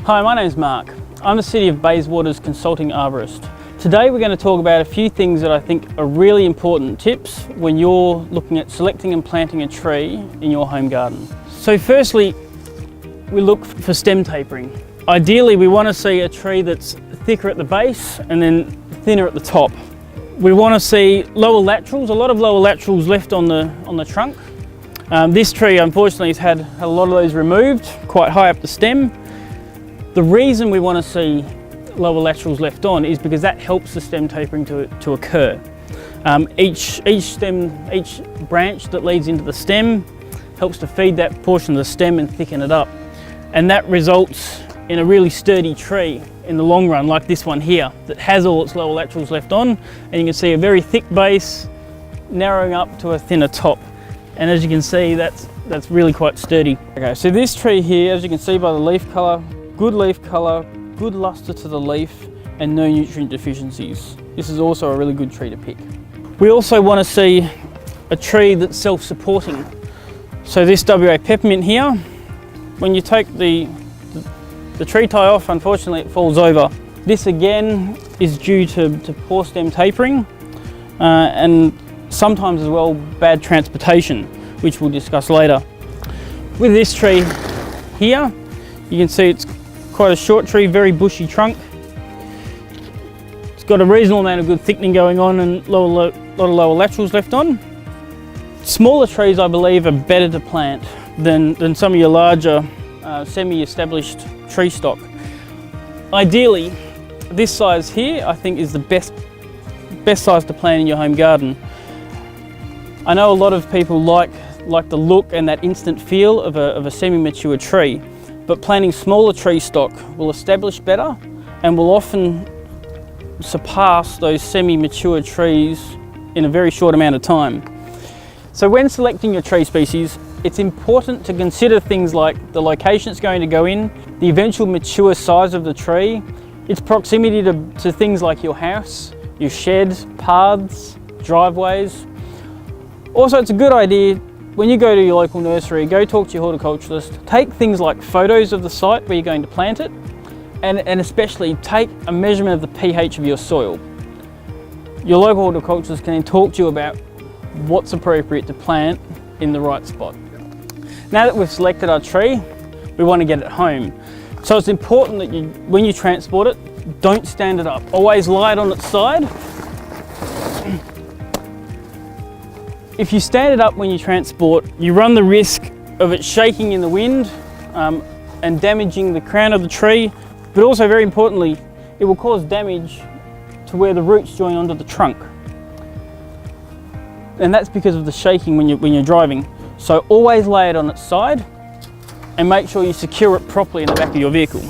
Hi, my name's Mark. I'm the City of Bayswater's consulting arborist. Today we're going to talk about a few things that I think are really important tips when you're looking at selecting and planting a tree in your home garden. So firstly, we look for stem tapering. Ideally, we want to see a tree that's thicker at the base and then thinner at the top. We want to see lower laterals, a lot of lower laterals left on the trunk. This tree unfortunately has had a lot of those removed, quite high up the stem. The reason we want to see lower laterals left on is because that helps the stem tapering to occur. Each branch that leads into the stem helps to feed that portion of the stem and thicken it up. And that results in a really sturdy tree in the long run, like this one here, that has all its lower laterals left on, and you can see a very thick base narrowing up to a thinner top. And as you can see, that's really quite sturdy. Okay, so this tree here, as you can see by the leaf colour, good leaf colour, good luster to the leaf, and no nutrient deficiencies. This is also a really good tree to pick. We also want to see a tree that's self-supporting. So this WA peppermint here, when you take the tree tie off, unfortunately it falls over. This again is due to poor stem tapering and sometimes as well bad transportation, which we'll discuss later. With this tree here, you can see it's quite a short tree, very bushy trunk. It's got a reasonable amount of good thickening going on and a lot of lower laterals left on. Smaller trees, I believe, are better to plant than some of your larger semi-established tree stock. Ideally, this size here I think is the best size to plant in your home garden. I know a lot of people like the look and that instant feel of a semi-mature tree, but planting smaller tree stock will establish better and will often surpass those semi-mature trees in a very short amount of time. So when selecting your tree species, it's important to consider things like the location it's going to go in, the eventual mature size of the tree, its proximity to things like your house, your shed, paths, driveways. Also, it's a good idea when you go to your local nursery, go talk to your horticulturalist, take things like photos of the site where you're going to plant it, and especially take a measurement of the pH of your soil. Your local horticulturalist can then talk to you about what's appropriate to plant in the right spot. Now that we've selected our tree, we want to get it home. So it's important that when you transport it, don't stand it up. Always lie it on its side. If you stand it up when you transport, you run the risk of it shaking in the wind and damaging the crown of the tree, but also very importantly, it will cause damage to where the roots join onto the trunk. And that's because of the shaking when you're driving. So always lay it on its side and make sure you secure it properly in the back of your vehicle.